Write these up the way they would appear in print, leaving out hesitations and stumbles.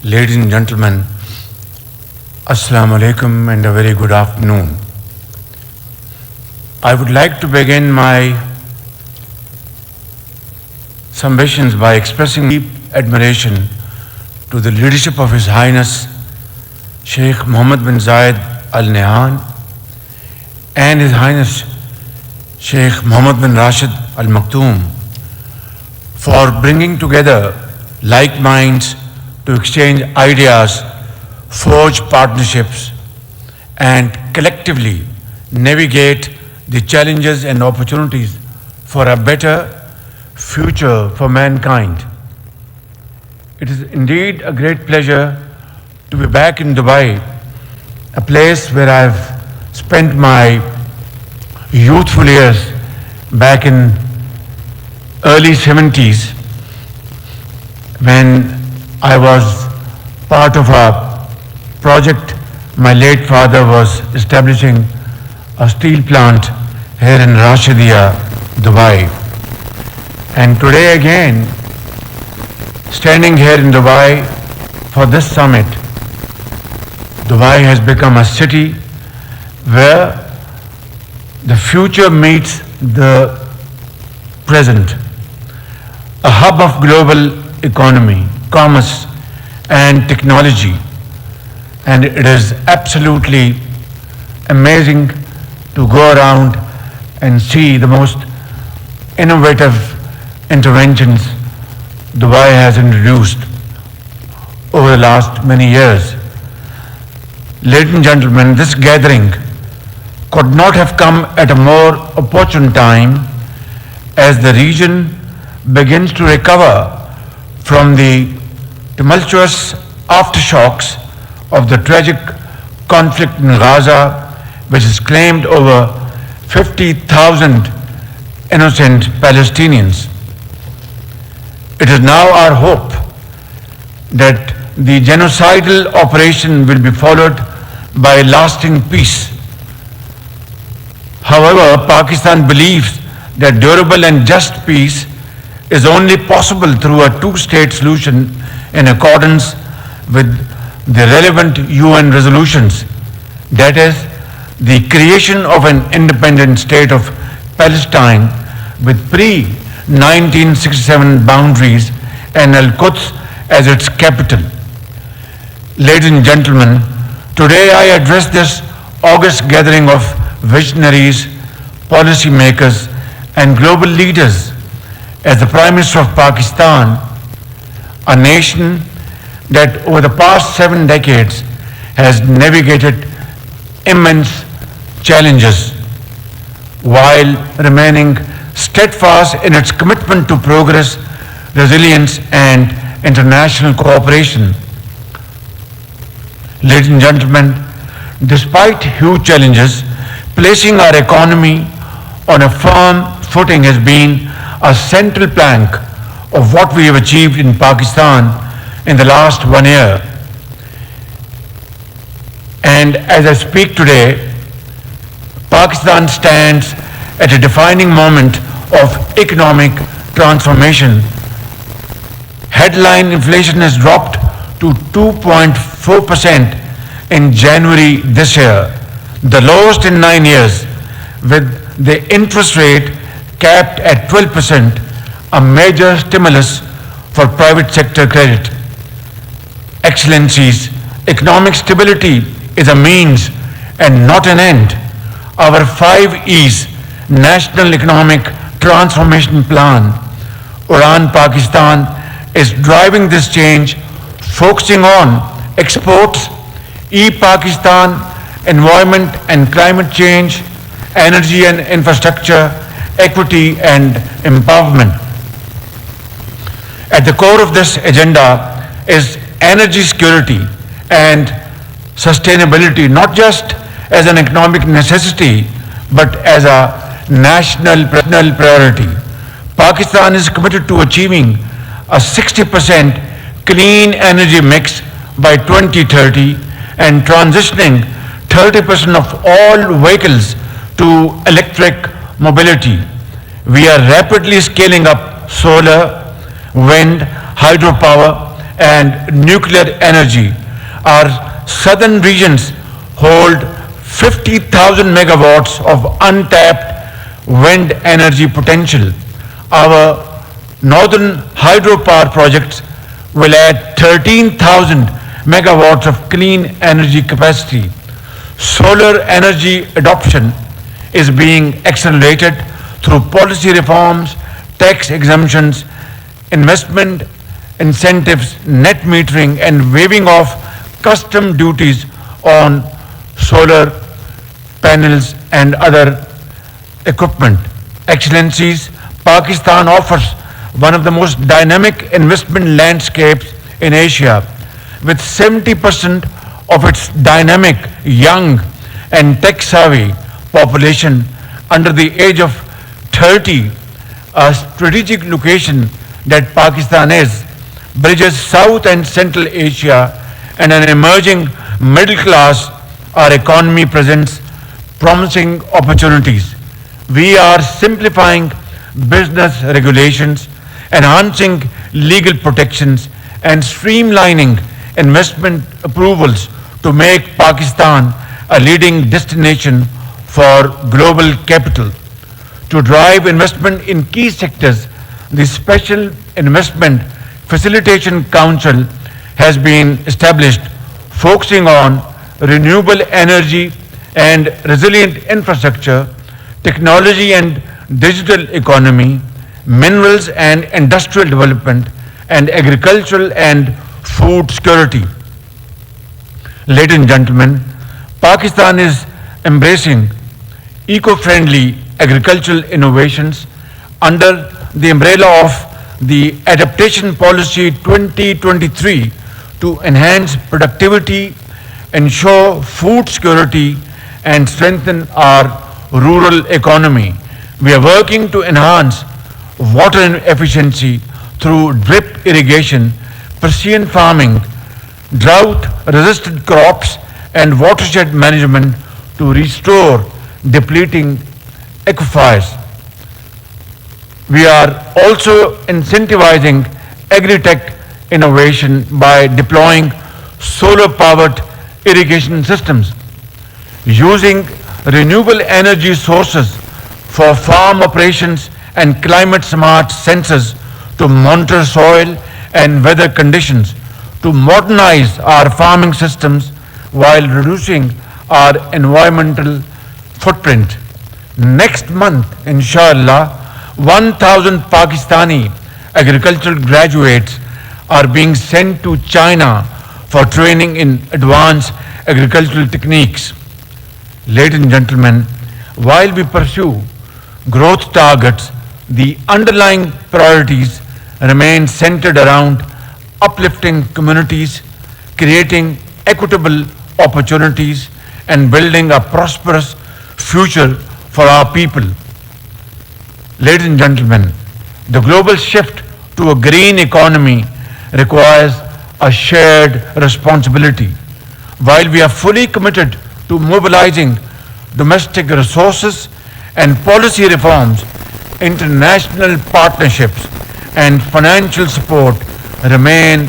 Ladies and gentlemen, Assalamu alaikum and a very good afternoon. I would like to begin my submissions by expressing deep admiration to the leadership of His Highness Sheikh Mohammed bin Zayed Al Nahyan and His Highness Sheikh Mohammed bin Rashid Al Maktoum for bringing together like minds to exchange ideas, forge partnerships, and collectively navigate the challenges and opportunities for a better future for mankind. It is indeed a great pleasure to be back in Dubai, a place where I've spent my youthful years back in early 70s when I was part of a project. My late father was establishing a steel plant here in Rashidia, Dubai. And today again, standing here in Dubai for this summit, Dubai has become a city where the future meets the present, a hub of global economy, commerce and technology, and it is absolutely amazing to go around and see the most innovative interventions Dubai has introduced over the last many years. Ladies and gentlemen, this gathering could not have come at a more opportune time as the region begins to recover from the tumultuous aftershocks of the tragic conflict in Gaza, which has claimed over 50,000 innocent Palestinians. It is now our hope that the genocidal operation will be followed by lasting peace. However, Pakistan believes that durable and just peace is only possible through a two-state solution in accordance with the relevant UN resolutions. That is, the creation of an independent state of Palestine with pre-1967 boundaries and Al-Quds as its capital. Ladies and gentlemen, today I address this august gathering of visionaries, policymakers, and global leaders as the Prime Minister of Pakistan, a nation that over the past 7 decades has navigated immense challenges while remaining steadfast in its commitment to progress, resilience, and international cooperation. Ladies and gentlemen, despite huge challenges, placing our economy on a firm footing has been a central plank of what we have achieved in Pakistan in the last 1 year. And as I speak today, Pakistan stands at a defining moment of economic transformation. Headline inflation has dropped to 2.4% in January this year, the lowest in 9 years, with the interest rate capped at 12%, a major stimulus for private sector credit. Excellencies, economic stability is a means and not an end. Our 5 E's National Economic Transformation Plan, Udan Pakistan, is driving this change, focusing on exports, e-Pakistan, environment and climate change, energy and infrastructure, equity and empowerment. At the core of this agenda is energy security and sustainability, not just as an economic necessity, but as a national priority. Pakistan is committed to achieving a 60% clean energy mix by 2030 and transitioning 30% of all vehicles to electric mobility. We are rapidly scaling up solar, wind, hydropower, and nuclear energy. Our southern regions hold 50,000 megawatts of untapped wind energy potential. Our northern hydropower projects will add 13,000 megawatts of clean energy capacity. Solar energy adoption is being accelerated through policy reforms, tax exemptions, investment incentives, net metering, and waiving of custom duties on solar panels and other equipment. Excellencies, Pakistan offers one of the most dynamic investment landscapes in Asia, with 70% of its dynamic, young, and tech-savvy population under the age of 30. A strategic location that Pakistan is, bridges South and Central Asia, and an emerging middle class. Our economy presents promising opportunities. We are simplifying business regulations, enhancing legal protections, and streamlining investment approvals to make Pakistan a leading destination for global capital. To drive investment in key sectors, the Special Investment Facilitation Council has been established, focusing on renewable energy and resilient infrastructure, technology and digital economy, minerals and industrial development, and agricultural and food security. Ladies and gentlemen, Pakistan is embracing eco-friendly agricultural innovations under the umbrella of the Adaptation Policy 2023 to enhance productivity, ensure food security, and strengthen our rural economy. We are working to enhance water efficiency through drip irrigation, precision farming, drought-resistant crops, and watershed management to restore depleting aquifers. We are also incentivizing agri-tech innovation by deploying solar-powered irrigation systems, using renewable energy sources for farm operations, and climate-smart sensors to monitor soil and weather conditions, to modernize our farming systems while reducing our environmental footprint. Next month, inshallah, 1,000 Pakistani agricultural graduates are being sent to China for training in advanced agricultural techniques. Ladies and gentlemen, while we pursue growth targets, the underlying priorities remain centered around uplifting communities, creating equitable opportunities, and building a prosperous future for our people. Ladies and gentlemen, the global shift to a green economy requires a shared responsibility. While we are fully committed to mobilizing domestic resources and policy reforms, international partnerships and financial support remain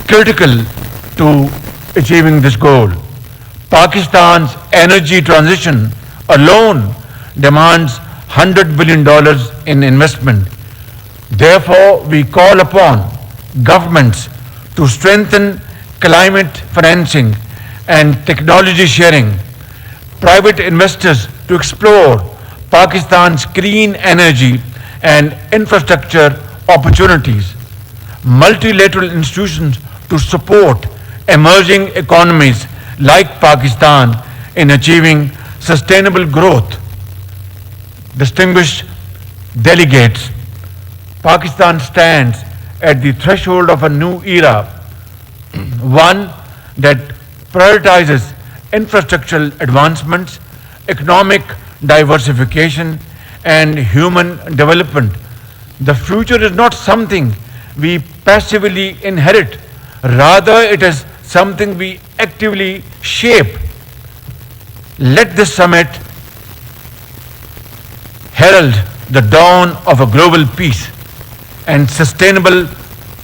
critical to achieving this goal. Pakistan's energy transition alone demands $100 billion in investment. Therefore, we call upon governments to strengthen climate financing and technology sharing, private investors to explore Pakistan's clean energy and infrastructure opportunities, multilateral institutions to support emerging economies like Pakistan in achieving sustainable growth. Distinguished delegates, Pakistan stands at the threshold of a new era, one that prioritizes infrastructural advancements, economic diversification, and human development. The future is not something we passively inherit, rather, it is something we actively shape. Let this summit herald the dawn of a global peace and sustainable,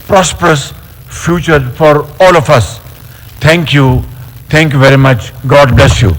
prosperous future for all of us. Thank you very much. God bless you.